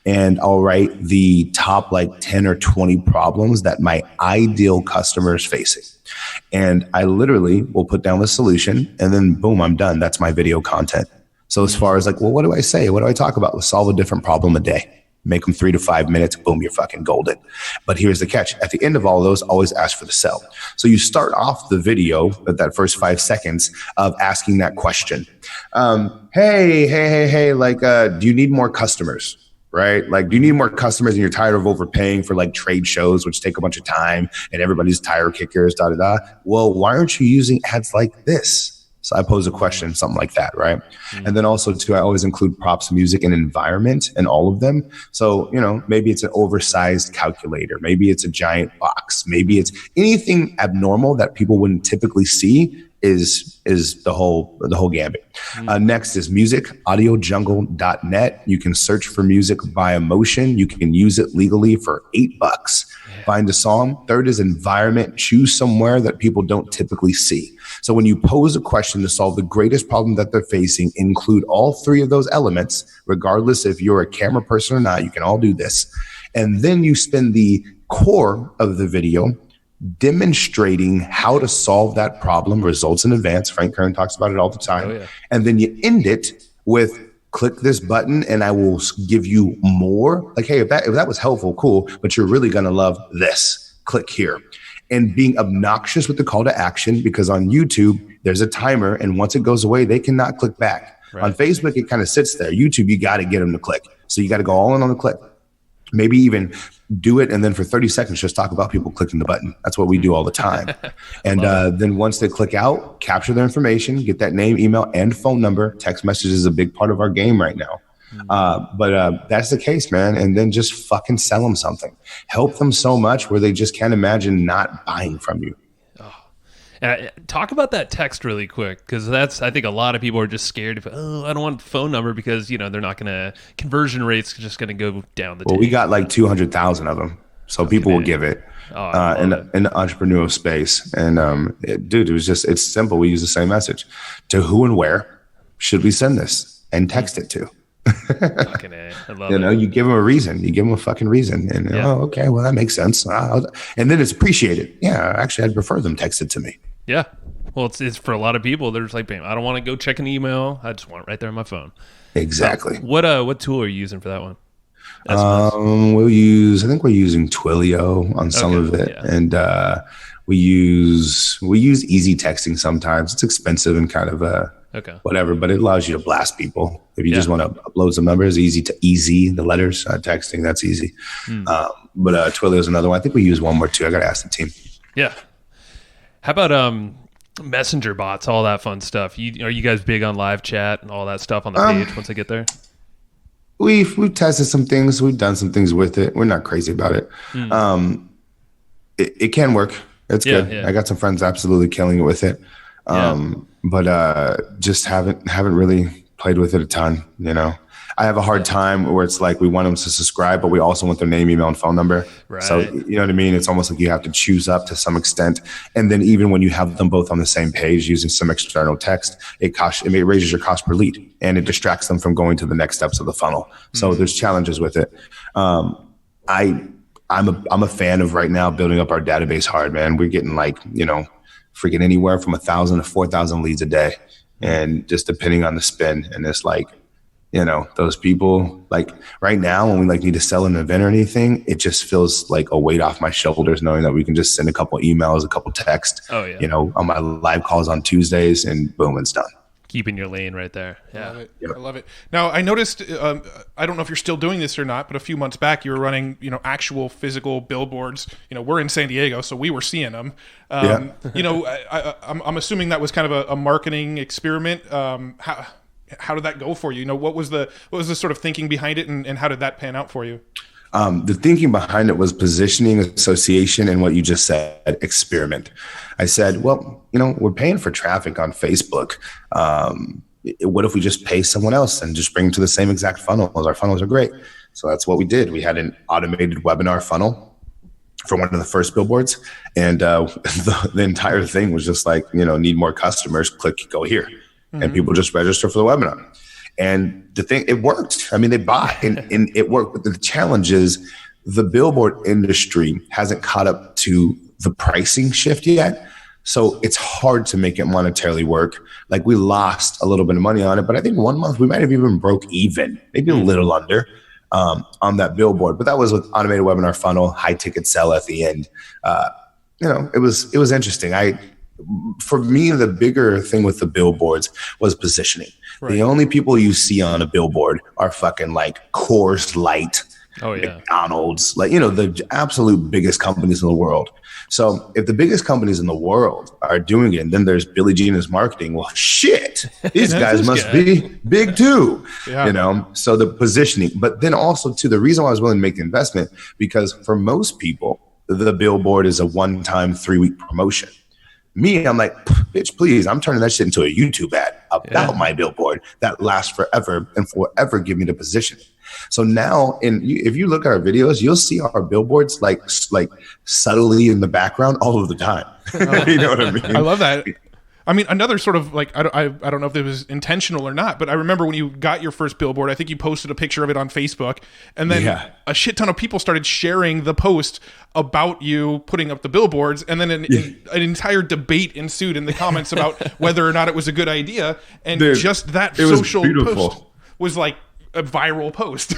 And I'll write the top like 10 or 20 problems that my ideal customer is facing. And I literally will put down the solution and then boom, I'm done. That's my video content. So as far as like, well, what do I say? What do I talk about? Let's solve a different problem a day. Make them 3 to 5 minutes. Boom, you're fucking golden. But here's the catch. At the end of all of those, always ask for the sell. So you start off the video at that first 5 seconds of asking that question. Hey, like, do you need more customers? Right? Like, do you need more customers and you're tired of overpaying for like trade shows, which take a bunch of time and everybody's tire kickers, Well, why aren't you using ads like this? So I pose a question, something like that, right? And then also too, I always include props, music, and environment in all of them. So, maybe it's an oversized calculator. Maybe it's a giant box. Maybe it's anything abnormal that people wouldn't typically see is the whole gambit. Next is music, audiojungle.net. You can search for music by emotion. You can use it legally for $8. Find a song. Third is environment. Choose somewhere that people don't typically see. So when you pose a question to solve the greatest problem that they're facing, include all three of those elements, regardless if you're a camera person or not. You can all do this. And then you spend the core of the video demonstrating how to solve that problem, results in advance. Frank Kern talks about it all the time. Oh, yeah. And then you end it with click this button and I will give you more. Like, hey, if that was helpful, cool, but you're really going to love this. Click here. And being obnoxious with the call to action, because on YouTube, there's a timer. And once it goes away, they cannot click back. Right. On Facebook, it kind of sits there. YouTube, you got to get them to click. So you got to go all in on the click. Maybe even do it. And then for 30 seconds, just talk about people clicking the button. That's what we do all the time. And then once they click out, capture their information, get that name, email, and phone number. Text message is a big part of our game right now. But that's the case, man. And then just fucking sell them something. Help them so much where they just can't imagine not buying from you. Talk about that text really quick, because I think a lot of people are just scared of, I don't want the phone number because, they're not going to, conversion rates just going to go down the Well, we got like 200,000 of them. So people will give it in the entrepreneurial space. And dude, it's simple. We use the same message. To who and where should we send this? And text it to. Fucking A. I love it. You give them a reason. You give them a fucking reason. And, okay, well, that makes sense. And then it's appreciated. Yeah, actually, I'd prefer them texted to me. Yeah. Well, it's for a lot of people. They're just like, I don't want to go check an email. I just want it right there on my phone. Exactly. What tool are you using for that one? I think we're using Twilio on some of it. Yeah. And we use easy texting sometimes. It's expensive and kind of whatever, but it allows you to blast people. If you just want to upload some numbers, easy, the letters, texting, that's easy. But Twilio is another one. I think we use one more too. I got to ask the team. Yeah. How about messenger bots, all that fun stuff? Are you guys big on live chat and all that stuff on the page once I get there? We've tested some things. We've done some things with it. We're not crazy about it. It can work. It's good. Yeah. I got some friends absolutely killing it with it. But just haven't really played with it a ton, I have a hard time where it's like we want them to subscribe, but we also want their name, email, and phone number. Right. So, you know what I mean? It's almost like you have to choose up to some extent. And then even when you have them both on the same page using some external text, it raises your cost per lead and it distracts them from going to the next steps of the funnel. So there's challenges with it. I'm a fan of right now building up our database hard, man. We're getting freaking anywhere from 1,000 to 4,000 leads a day. And just depending on the spin, and it's like, those people, like right now when we need to sell an event or anything, it just feels like a weight off my shoulders knowing that we can just send a couple emails, a couple texts, on my live calls on Tuesdays, and boom, it's done. Keeping your lane right there. Yeah. I love it. Now, I noticed, I don't know if you're still doing this or not, but a few months back you were running, actual physical billboards. We're in San Diego, so we were seeing them. I'm assuming that was kind of a marketing experiment. How did that go for you? What was the sort of thinking behind it, and how did that pan out for you? The thinking behind it was positioning, association, and what you just said, experiment. I said, well, we're paying for traffic on Facebook. What if we just pay someone else and just bring them to the same exact funnels? Our funnels are great. So that's what we did. We had an automated webinar funnel for one of the first billboards. And the entire thing was just like, need more customers, click, go here. And people just register for the webinar. And the thing, it worked. I mean, they bought and it worked. But the challenge is the billboard industry hasn't caught up to the pricing shift yet. So it's hard to make it monetarily work. Like we lost a little bit of money on it, but I think 1 month we might have even broke even, maybe a little under on that billboard. But that was with automated webinar funnel, high ticket sell at the end. It was interesting. For me, the bigger thing with the billboards was positioning. Right. The only people you see on a billboard are fucking like Coors Light, Oh, yeah. McDonald's, like, you know, the absolute biggest companies in the world. So if the biggest companies in the world are doing it, and then there's Billie Jean as marketing, well, shit, these guys must be big too, you know? So the positioning, but then also too, the reason why I was willing to make the investment, because for most people, the billboard is a one-time 3-week promotion. Me, I'm like, bitch, please, I'm turning that shit into a YouTube ad about my billboard that lasts forever and forever give me the position. So now, if you look at our videos, you'll see our billboards like subtly in the background all of the time. You know what I mean? I love that. I mean, another sort of like, I don't know if it was intentional or not, but I remember when you got your first billboard, I think you posted a picture of it on Facebook, and then a shit ton of people started sharing the post about you putting up the billboards, and then an entire debate ensued in the comments about whether or not it was a good idea, and dude, just that social post was like a viral post.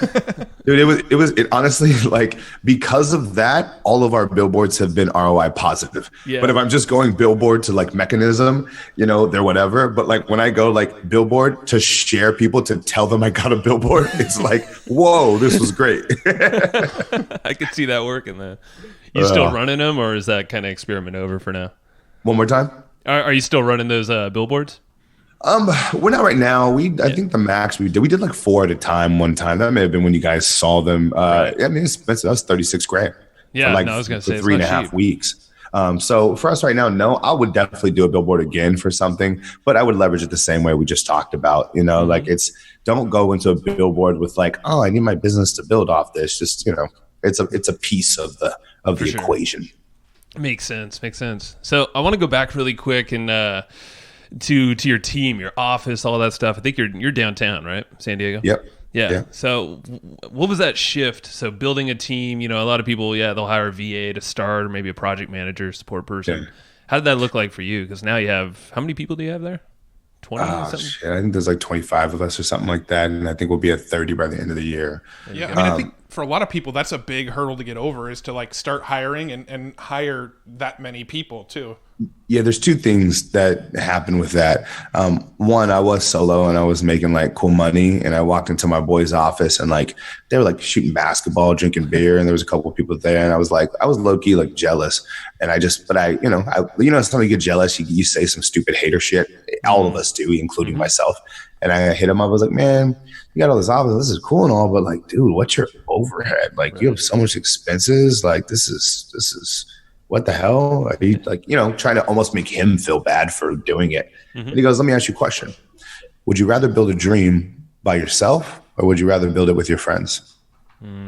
Dude, it honestly, like, because of that, all of our billboards have been ROI positive. Yeah. But if I'm just going billboard to like mechanism, you know, they're whatever. But like when I go like billboard to share people, to tell them I got a billboard, it's like, whoa, this was great. I could see that working there. You still running them, or is that kind of experiment over for now? One more time. Are you still running those billboards? We're not right now. I think the max we did like 4 at a time one time. That may have been when you guys saw them. I mean, it's expensive. That was $36,000. Yeah, like, I was gonna say 3.5 weeks. So for us right now, no, I would definitely do a billboard again for something, but I would leverage it the same way we just talked about. You know, like don't go into a billboard with like, oh, I need my business to build off this. Just, you know, it's a piece of the equation. Makes sense. So I want to go back really quick and to your team, your office, all that stuff. I think you're downtown, right? San Diego? Yep. Yeah. So what was that shift? So building a team, you know, a lot of people, they'll hire a VA to start, or maybe a project manager, support person. Yeah. How did that look like for you? Because now you have, how many people do you have there? 20 something? Shit. I think there's like 25 of us or something like that. And I think we'll be at 30 by the end of the year. Yeah. I mean, I think for a lot of people, that's a big hurdle to get over, is to like start hiring and hire that many people too. Yeah, there's 2 things that happen with that. One, I was solo and I was making like cool money, and I walked into my boys' office and like they were like shooting basketball, drinking beer, and there was a couple of people there, and I was low key like jealous, and you know, sometimes you get jealous, you say some stupid hater shit. All of us do, including myself. And I hit him up. I was like, man, you got all this office. This is cool and all, but like, dude, what's your overhead? Like, you have so much expenses. Like, this is. What the hell? Are you, like, you know, trying to almost make him feel bad for doing it. And he goes, let me ask you a question. Would you rather build a dream by yourself, or would you rather build it with your friends?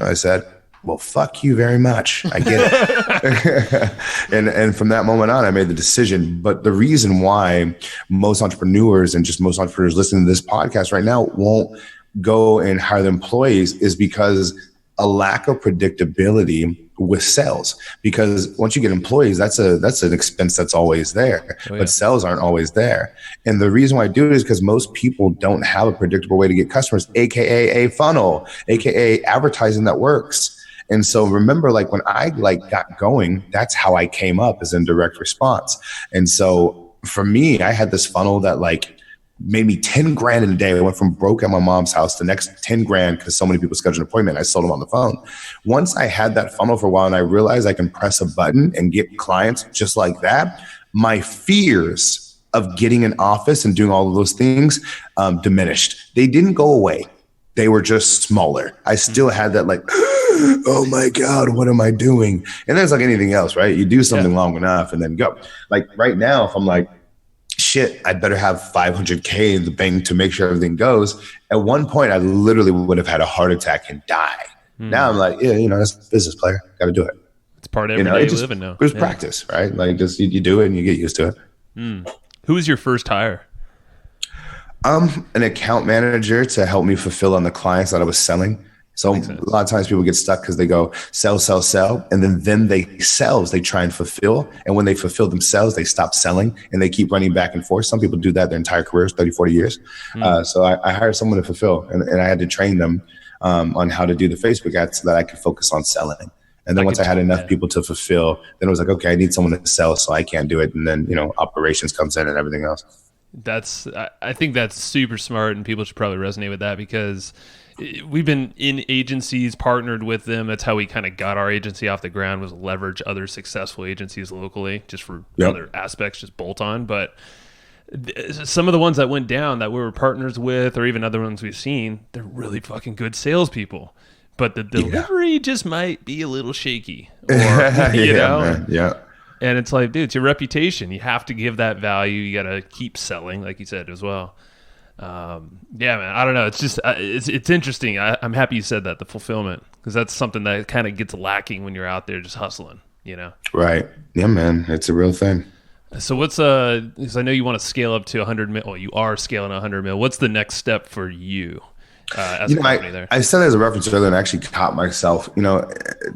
I said, well, fuck you very much. I get it. and from that moment on, I made the decision. But the reason why most entrepreneurs and just most entrepreneurs listening to this podcast right now won't go and hire the employees is because a lack of predictability with sales. Because once you get employees, that's an expense that's always there. But sales aren't always there. And the reason why I do it is because most people don't have a predictable way to get customers, aka a funnel, aka advertising that works. And so remember, like when I like got going, that's how I came up, as in direct response. And so for me, I had this funnel that like made me 10 grand in a day. I went from broke at my mom's house to next 10 grand because so many people scheduled an appointment. I sold them on the phone. Once I had that funnel for a while and I realized I can press a button and get clients just like that, my fears of getting an office and doing all of those things diminished. They didn't go away. They were just smaller. I still had that like, oh my God, what am I doing? And there's like anything else, right? You do something long enough and then go. Like right now, if I'm like, shit, I better have 500K in the bank to make sure everything goes. At one point, I literally would have had a heart attack and die. Now I'm like, yeah, you know, that's a business player. Got to do it. It's part of every day living now. It's practice, right? Like just you do it and you get used to it. Who was your first hire? An account manager to help me fulfill on the clients that I was selling. So a lot of times people get stuck because they go sell, and then they try and fulfill. And when they fulfill themselves, they stop selling and they keep running back and forth. Some people do that their entire careers, 30, 40 years. So I hired someone to fulfill and I had to train them on how to do the Facebook ads so that I could focus on selling. And then once I had enough people to fulfill, then it was like, okay, I need someone to sell, so I can't do it. And then, you know, operations comes in and everything else. I think that's super smart, and people should probably resonate with that, because we've been in agencies, partnered with them. That's how we kind of got our agency off the ground, was leverage other successful agencies locally just for other aspects, just bolt on. But some of the ones that went down that we were partners with, or even other ones we've seen, they're really fucking good salespeople. But the delivery just might be a little shaky. Or, you know? Man. Yeah. And it's like, dude, it's your reputation. You have to give that value. You got to keep selling, like you said as well. Yeah, man. I don't know. It's just it's interesting. I'm happy you said that, the fulfillment, because that's something that kind of gets lacking when you're out there just hustling. You know. Right. Yeah, man. It's a real thing. So what's because I know you want to scale up to 100 mil. Well, you are scaling 100 mil. What's the next step for you? As a company there. I said it as a reference earlier, and I actually caught myself. You know,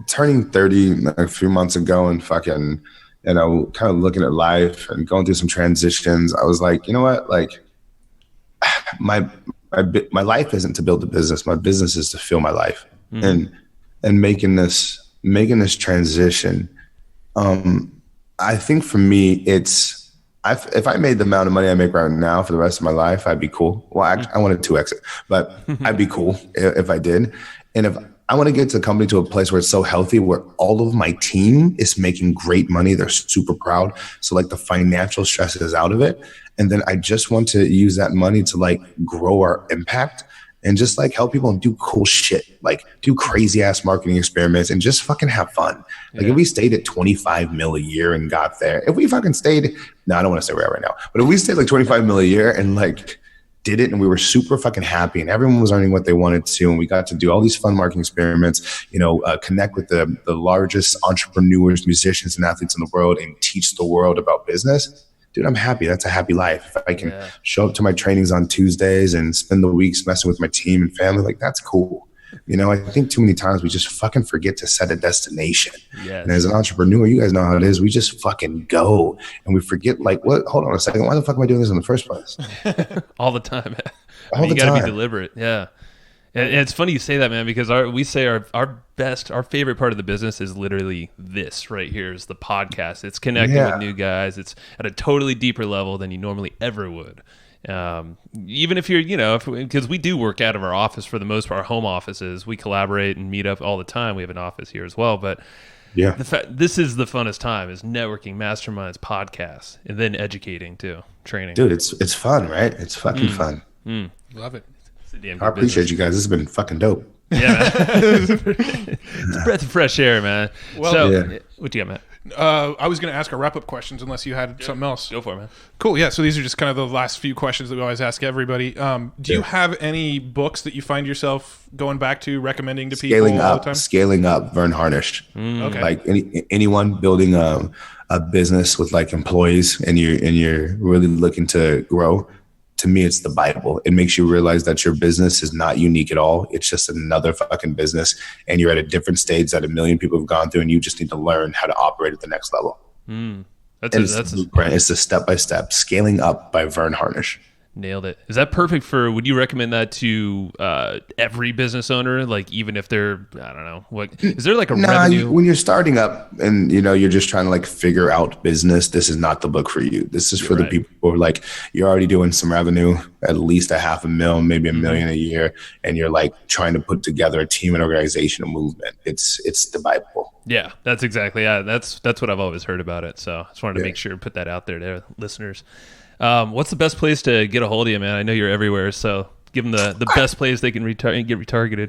turning 30 a few months ago, and fucking, you know, kind of looking at life and going through some transitions. I was like, you know what, like. My life isn't to build a business. My business is to fill my life, and making this transition. I think for me, it's if I made the amount of money I make right now for the rest of my life, I'd be cool. Well, I wanted to exit, but I'd be cool if I did. And if I want to get the company to a place where it's so healthy, where all of my team is making great money, they're super proud. So like the financial stress is out of it. And then I just want to use that money to like grow our impact and just like help people and do cool shit, like do crazy ass marketing experiments and just fucking have fun. Like if we stayed at 25 mil a year and got there, if we fucking stayed, no, I don't want to say where right now, but if we stayed like 25 mil a year and like did it and we were super fucking happy and everyone was earning what they wanted to, and we got to do all these fun marketing experiments, you know, connect with the largest entrepreneurs, musicians and athletes in the world and teach the world about business. Dude, I'm happy. That's a happy life. If I can show up to my trainings on Tuesdays and spend the weeks messing with my team and family, like that's cool. You know, I think too many times we just fucking forget to set a destination. Yes. And as an entrepreneur, you guys know how it is. We just fucking go and we forget, like, what? Hold on a second. Why the fuck am I doing this in the first place? All the time. You got to be deliberate. Yeah. And it's funny you say that, man, because we say our favorite part of the business is literally this right here, is the podcast. It's connecting with new guys. It's at a totally deeper level than you normally ever would. Even if you're, you know, because we do work out of our office for the most part, our home offices, we collaborate and meet up all the time. We have an office here as well, but this is the funnest time, is networking, masterminds, podcasts, and then educating too, training. Dude, it's fun, right? It's fucking fun. Love it. I appreciate you guys. This has been fucking dope. Yeah, it's a breath of fresh air, man. Well, what do you got, Matt? I was going to ask our wrap-up questions unless you had something else. Go for it, man. Cool, yeah. So these are just kind of the last few questions that we always ask everybody. Do you have any books that you find yourself going back to, recommending to people all the time? Scaling up, Vern Harnish. Okay. Like anyone building a business with like employees and you're really looking to grow. To me, it's the Bible. It makes you realize that your business is not unique at all. It's just another fucking business. And you're at a different stage that a million people have gone through, and you just need to learn how to operate at the next level. It's the step-by-step Scaling Up by Vern Harnish. Nailed it. Is that perfect for, would you recommend that to every business owner? Like, even if they're, I don't know, what, is there like a revenue? When you're starting up and, you know, you're just trying to like figure out business, this is not the book for you. This is for the people who are like, you're already doing some revenue, at least $500,000, maybe $1 million a year. And you're like trying to put together a team, an organization, a movement. It's the Bible. Yeah, that's exactly. Yeah, that's what I've always heard about it. So I just wanted to make sure to put that out there to listeners. What's the best place to get a hold of you, man? I know you're everywhere, so give them the best place they can get retargeted.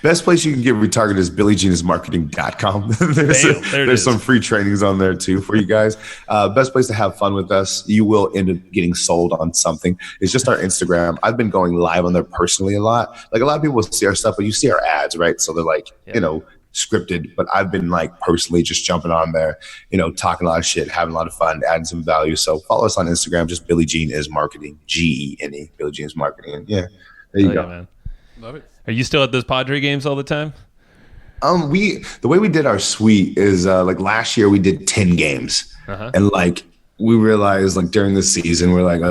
Best place you can get retargeted is BillyGeneIsMarketing.com. There's some free trainings on there too for you guys. Best place to have fun with us. You will end up getting sold on something. It's just our Instagram. I've been going live on there personally a lot. Like a lot of people see our stuff, but you see our ads, right? So they're like, you know, scripted, but I've been like personally just jumping on there, you know, talking a lot of shit, having a lot of fun, adding some value. So follow us on Instagram, just Billy Gene is Marketing, Gene, Billy Gene is Marketing. And there you go. Man. Love it. Are you still at those Padre games all the time? The way we did our suite is like last year we did 10 games, and like we realized like during the season we're like,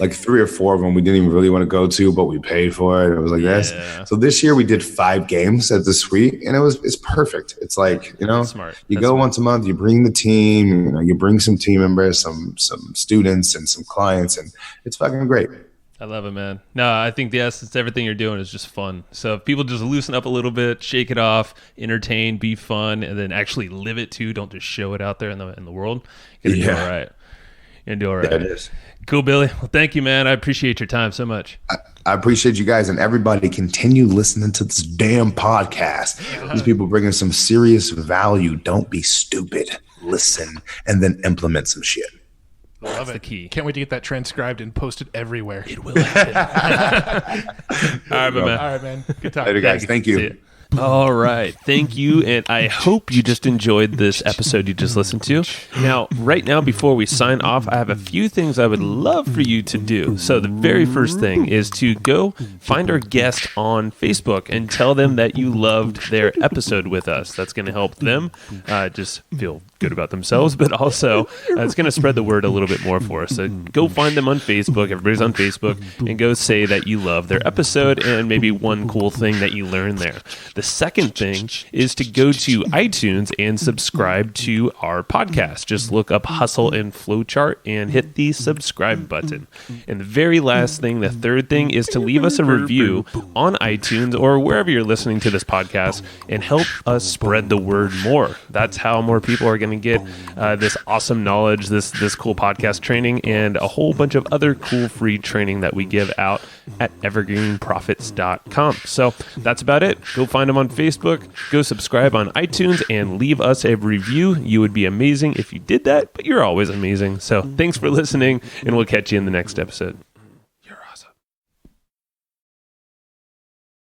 like 3 or 4 of them we didn't even really want to go to, but we paid for it. It was like this. So this year we did 5 games at the suite, and it's perfect. It's like, you know, you go once a month, you bring the team, you know, you bring some team members, some students and some clients, and it's fucking great. I love it, man. No, I think the essence, everything you're doing is just fun. So if people just loosen up a little bit, shake it off, entertain, be fun, and then actually live it too. Don't just show it out there in the world. You're gonna do all right. You're gonna do all right. Yeah, it is. Cool, Billy. Well, thank you, man. I appreciate your time so much. I appreciate you guys, and everybody continue listening to this damn podcast. These people bringing some serious value. Don't be stupid. Listen and then implement some shit. Love That's it. the key. Can't wait to get that transcribed and posted everywhere. It will happen. All right, my man. All right, man. Good talk. Later, guys. Thank you. See ya. All right. Thank you. And I hope you just enjoyed this episode you just listened to. Now, right now, before we sign off, I have a few things I would love for you to do. So the very first thing is to go find our guest on Facebook and tell them that you loved their episode with us. That's going to help them just feel good about themselves, but also it's going to spread the word a little bit more for us. So go find them on Facebook. Everybody's on Facebook, and go say that you love their episode and maybe one cool thing that you learned there. The second thing is to go to iTunes and subscribe to our podcast. Just look up Hustle and Flowchart and hit the subscribe button. And the very last thing, the third thing, is to leave us a review on iTunes or wherever you're listening to this podcast and help us spread the word more. That's how more people are going to get this awesome knowledge, this cool podcast training, and a whole bunch of other cool free training that we give out at evergreenprofits.com. So that's about it. Go find them on Facebook, go subscribe on iTunes, and leave us a review. You would be amazing if you did that, but you're always amazing. So thanks for listening, and we'll catch you in the next episode.